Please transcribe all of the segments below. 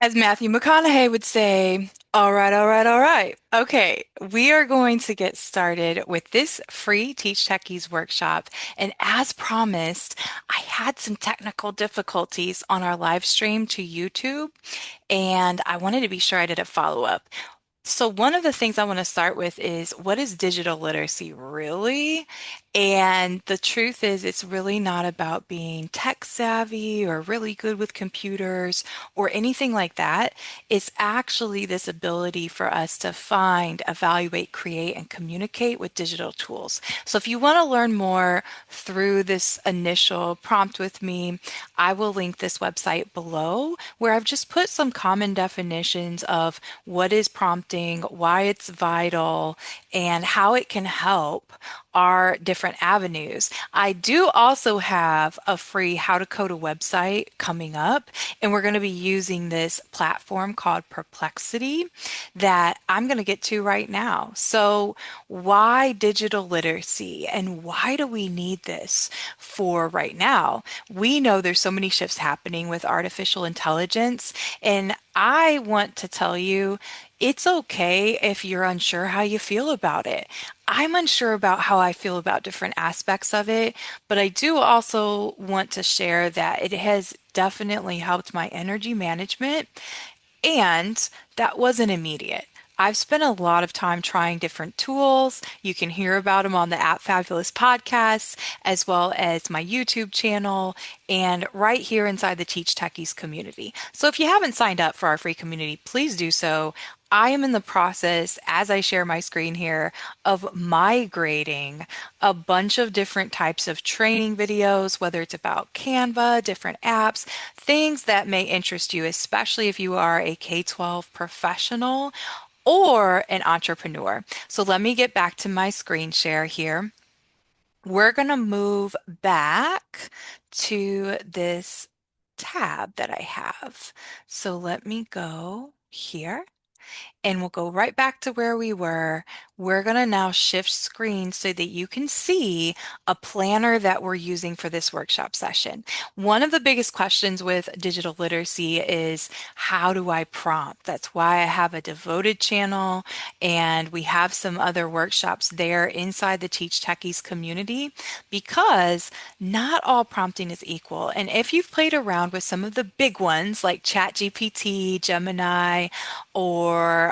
As Matthew McConaughey would say, all right, all right, all right. Okay, we are going to get started with this free Teach Techies workshop. And as promised, I had some technical difficulties on our live stream to YouTube, and I wanted to be sure I did a follow-up. So one of the things I want to start with is what is digital literacy really? And the truth is it's really not about being tech savvy or really good with computers or anything like that. It's actually this ability for us to find, evaluate, create, and communicate with digital tools. So if you want to learn more through this initial prompt with me, I will link this website below where I've just put some common definitions of what is prompting, why it's vital, and how it can help our different avenues. I do also have a free How to Code a Website coming up, and we're going to be using this platform called Perplexity that I'm going to get to right now. So, why digital literacy and why do we need this for right now? We know there's so many shifts happening with artificial intelligence, and I want to tell you it's okay if you're unsure how you feel about it. I'm unsure about how I feel about different aspects of it, but I do also want to share that it has definitely helped my energy management, and that wasn't immediate. I've spent a lot of time trying different tools. You can hear about them on the App Fabulous podcast, as well as my YouTube channel, and right here inside the Teach Techies community. So if you haven't signed up for our free community, please do so. I am in the process, as I share my screen here, of migrating a bunch of different types of training videos, whether it's about Canva, different apps, things that may interest you, especially if you are a K-12 professional or an entrepreneur. So let me get back to my screen share here. We're going to move back to this tab that I have. So let me go here and we'll go right back to where we were. We're going to now shift screens so that you can see a planner that we're using for this workshop session. One of the biggest questions with digital literacy is how do I prompt? That's why I have a devoted channel and we have some other workshops there inside the Teach Techies community because not all prompting is equal. And if you've played around with some of the big ones like ChatGPT, Gemini, or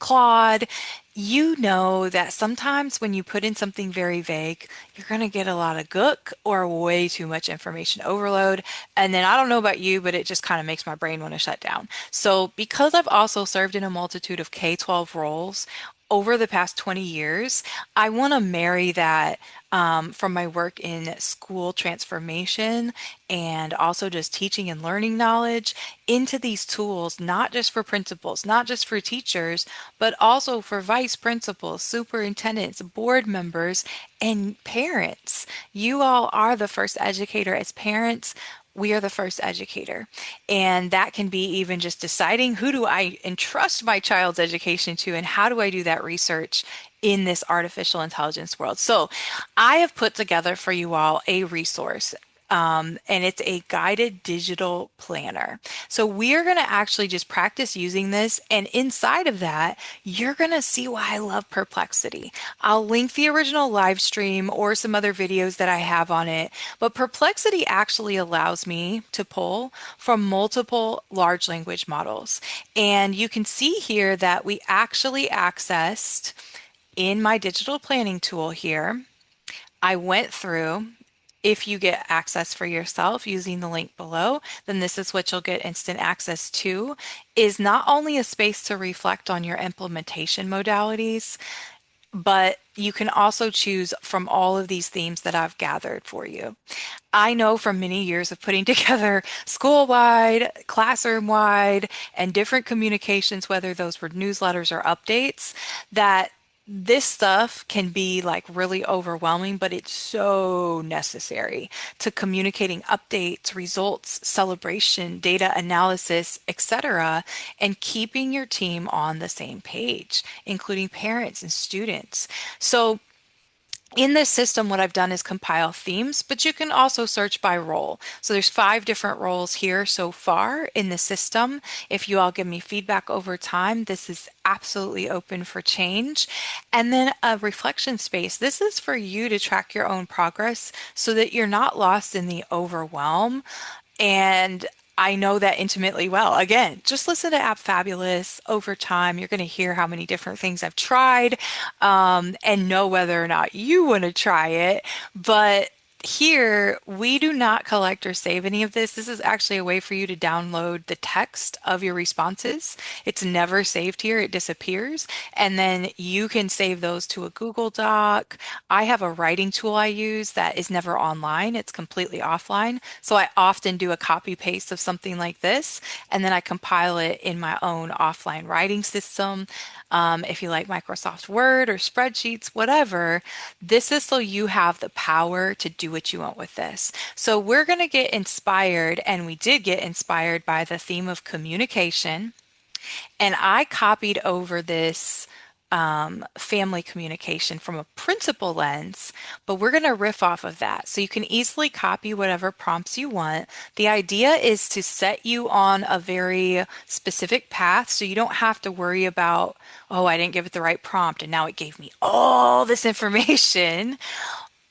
Claude, you know that sometimes when you put in something very vague, you're going to get a lot of gook or way too much information overload. And then I don't know about you, but it just kind of makes my brain want to shut down. So because I've also served in a multitude of K-12 roles, over the past 20 years, I want to marry that from my work in school transformation and also just teaching and learning knowledge into these tools, not just for principals, not just for teachers, but also for vice principals, superintendents, board members, and parents. You all are the first educator as parents. We are the first educator. And that can be even just deciding who do I entrust my child's education to and how do I do that research in this artificial intelligence world. So I have put together for you all a resource. And it's a guided digital planner. So we are going to actually just practice using this. And inside of that, you're going to see why I love Perplexity. I'll link the original live stream or some other videos that I have on it. But Perplexity actually allows me to pull from multiple large language models. And you can see here that we actually accessed in my digital planning tool here. I went through. If you get access for yourself using the link below, then this is what you'll get instant access to, is not only a space to reflect on your implementation modalities, but you can also choose from all of these themes that I've gathered for you. I know from many years of putting together school-wide, classroom-wide, and different communications, whether those were newsletters or updates, that this stuff can be like really overwhelming, but it's so necessary to communicating updates, results, celebration, data analysis, etc., and keeping your team on the same page, including parents and students. So In this system, what I've done is compile themes, but you can also search by role. So there's 5 different roles here so far in the system. If you all give me feedback over time, this is absolutely open for change. And then a reflection space. This is for you to track your own progress so that you're not lost in the overwhelm. And I know that intimately well. Again, just listen to App Fabulous over time. You're going to hear how many different things I've tried, and know whether or not you want to try it. But here, we do not collect or save any of this. This is actually a way for you to download the text of your responses. It's never saved here, it disappears. And then you can save those to a Google Doc. I have a writing tool I use that is never online, it's completely offline. So I often do a copy paste of something like this, and then I compile it in my own offline writing system. If you like Microsoft Word or spreadsheets, whatever, this is so you have the power to do what you want with this. So we're going to get inspired, and we did get inspired by the theme of communication. And I copied over this family communication from a principal lens, but we're going to riff off of that. So you can easily copy whatever prompts you want. The idea is to set you on a very specific path so you don't have to worry about, oh, I didn't give it the right prompt and now it gave me all this information,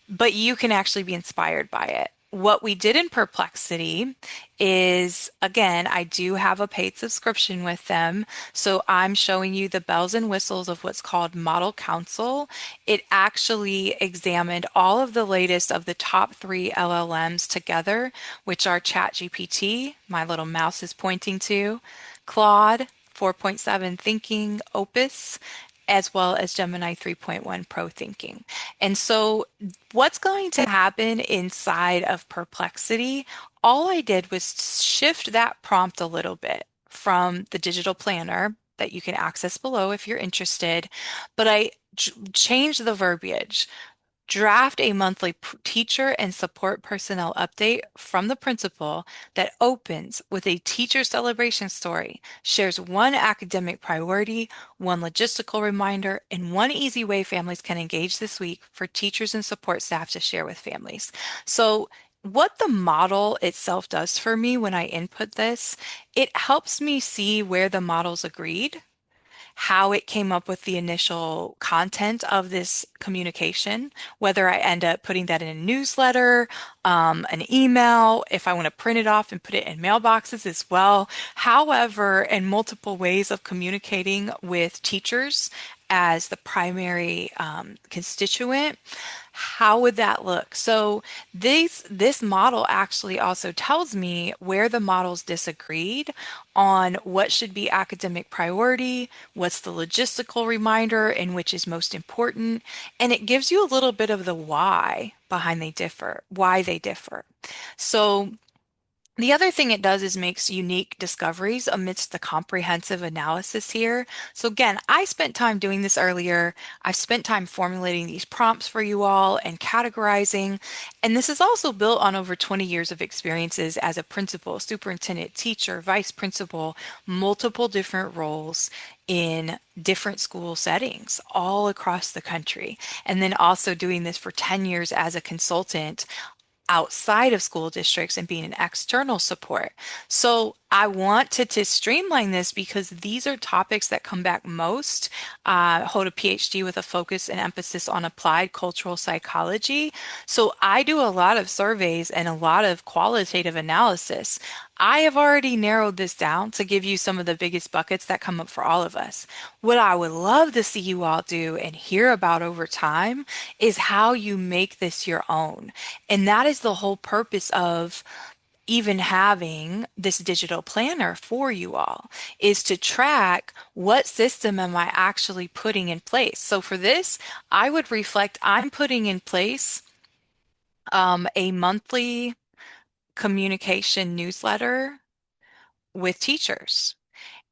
but you can actually be inspired by it. What we did in Perplexity is, again, I do have a paid subscription with them. So I'm showing you the bells and whistles of what's called Model Council. It actually examined all of the latest of the top 3 LLMs together, which are ChatGPT, my little mouse is pointing to, Claude, 4.7 Thinking, Opus, as well as Gemini 3.1 Pro Thinking. And so, what's going to happen inside of Perplexity? All I did was shift that prompt a little bit from the digital planner that you can access below if you're interested, but I changed the verbiage. Draft a monthly teacher and support personnel update from the principal that opens with a teacher celebration story, shares one academic priority, one logistical reminder, and one easy way families can engage this week for teachers and support staff to share with families. So, what the model itself does for me when I input this, it helps me see where the models agreed, how it came up with the initial content of this communication, whether I end up putting that in a newsletter, an email, if I want to print it off and put it in mailboxes as well. However, in multiple ways of communicating with teachers as the primary constituent, how would that look? So this model actually also tells me where the models disagreed on what should be academic priority, what's the logistical reminder, and which is most important. And it gives you a little bit of the why behind why they differ. So the other thing it does is makes unique discoveries amidst the comprehensive analysis here. So again, I spent time doing this earlier. I've spent time formulating these prompts for you all and categorizing. And this is also built on over 20 years of experiences as a principal, superintendent, teacher, vice principal, multiple different roles in different school settings all across the country. And then also doing this for 10 years as a consultant outside of school districts and being an external support. So I wanted to streamline this because these are topics that come back most. Hold a PhD with a focus and emphasis on applied cultural psychology. So I do a lot of surveys and a lot of qualitative analysis. I have already narrowed this down to give you some of the biggest buckets that come up for all of us. What I would love to see you all do and hear about over time is how you make this your own. And that is the whole purpose of even having this digital planner for you all, is to track what system am I actually putting in place. So for this, I would reflect I'm putting in place a monthly communication newsletter with teachers.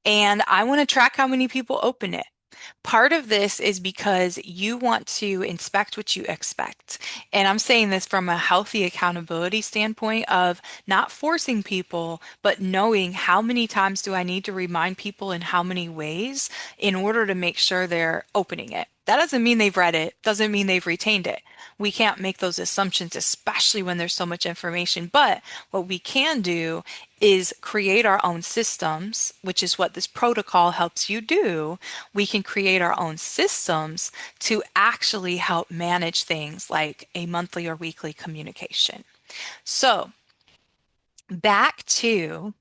And I want to track how many people open it. Part of this is because you want to inspect what you expect. And I'm saying this from a healthy accountability standpoint of not forcing people, but knowing how many times do I need to remind people in how many ways in order to make sure they're opening it. That doesn't mean they've read it, doesn't mean they've retained it. We can't make those assumptions, especially when there's so much information. But what we can do is create our own systems, which is what this protocol helps you do. We can create our own systems to actually help manage things like a monthly or weekly communication. So, back to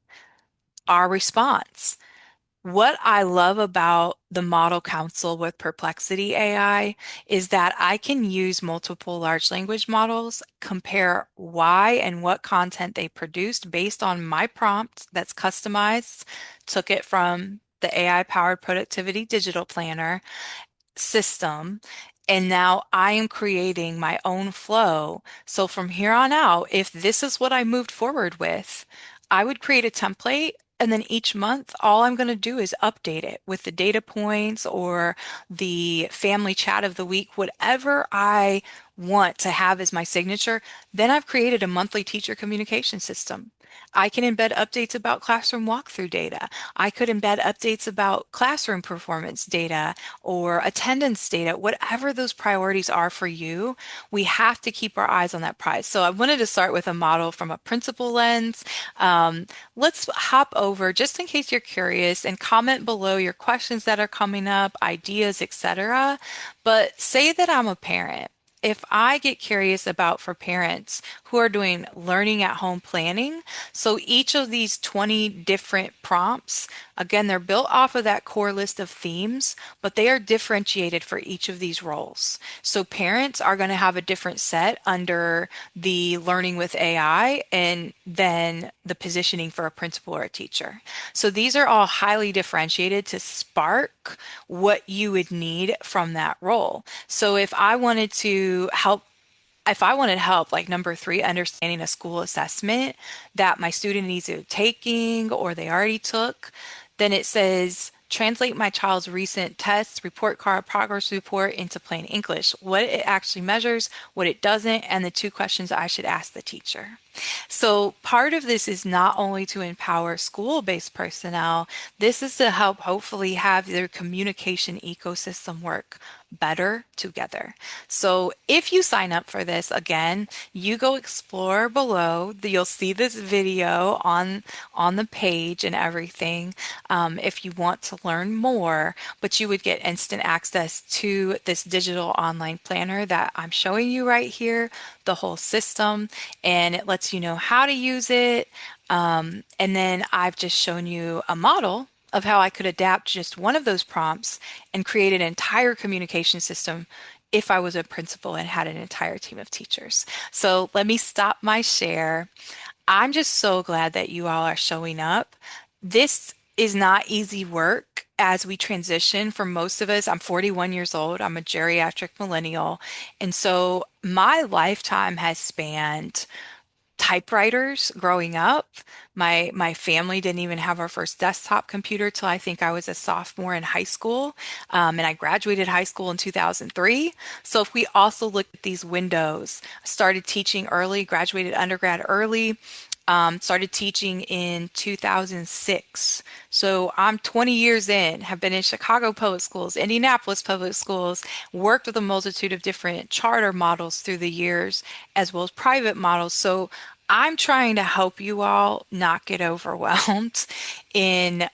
our response. What I love about the Model Council with Perplexity AI is that I can use multiple large language models, compare why and what content they produced based on my prompt that's customized, took it from the AI-powered productivity digital planner, system. And now I am creating my own flow. So from here on out, if this is what I moved forward with, I would create a template. And then each month, all I'm going to do is update it with the data points or the family chat of the week, whatever I want to have as my signature. Then I've created a monthly teacher communication system. I can embed updates about classroom walkthrough data. I could embed updates about classroom performance data or attendance data, whatever those priorities are for you, we have to keep our eyes on that prize. So I wanted to start with a model from a principal lens. Um, let's hop over just in case you're curious and comment below your questions that are coming up, ideas, etc. But say that I'm a parent. If I get curious about for parents who are doing learning at home planning, so each of these 20 different prompts, again, they're built off of that core list of themes, but they are differentiated for each of these roles. So parents are going to have a different set under the learning with AI and then the positioning for a principal or a teacher. So these are all highly differentiated to spark what you would need from that role. So if I wanted help, like number three, understanding a school assessment that my student needs to taking or they already took, then it says translate my child's recent tests, report card, progress report into plain English, what it actually measures, what it doesn't, and the two questions I should ask the teacher. So part of this is not only to empower school-based personnel, this is to help hopefully have their communication ecosystem work better together. So if you sign up for this, again, you go explore below. You'll see this video on the page and everything if you want to learn more, but you would get instant access to this digital online planner that I'm showing you right here, the whole system, and it lets you know how to use it. And then I've just shown you a model of how I could adapt just one of those prompts and create an entire communication system if I was a principal and had an entire team of teachers. So let me stop my share. I'm just so glad that you all are showing up. This is not easy work as we transition for most of us. I'm 41 years old. I'm a geriatric millennial. And so my lifetime has spanned typewriters growing up. My family didn't even have our first desktop computer till I think I was a sophomore in high school, and I graduated high school in 2003. So if we also look at these windows, I started teaching early, graduated undergrad early. Started teaching in 2006. So I'm 20 years in, have been in Chicago public schools, Indianapolis public schools, worked with a multitude of different charter models through the years, as well as private models. So I'm trying to help you all not get overwhelmed in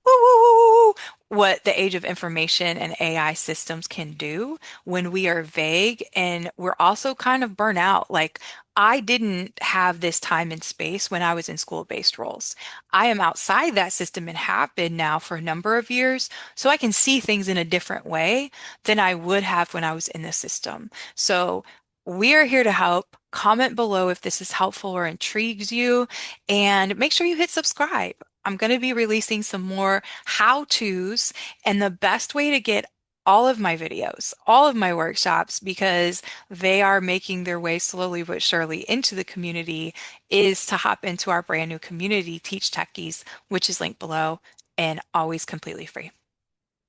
woo, what the age of information and AI systems can do when we are vague and we're also kind of burnt out. Like, I didn't have this time and space when I was in school-based roles. I am outside that system and have been now for a number of years, so I can see things in a different way than I would have when I was in the system. So we are here to help. Comment below if this is helpful or intrigues you, and make sure you hit subscribe. I'm going to be releasing some more how-tos and the best way to get all of my videos, all of my workshops, because they are making their way slowly but surely into the community, is to hop into our brand new community, Teach Techies, which is linked below and always completely free.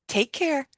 Take care.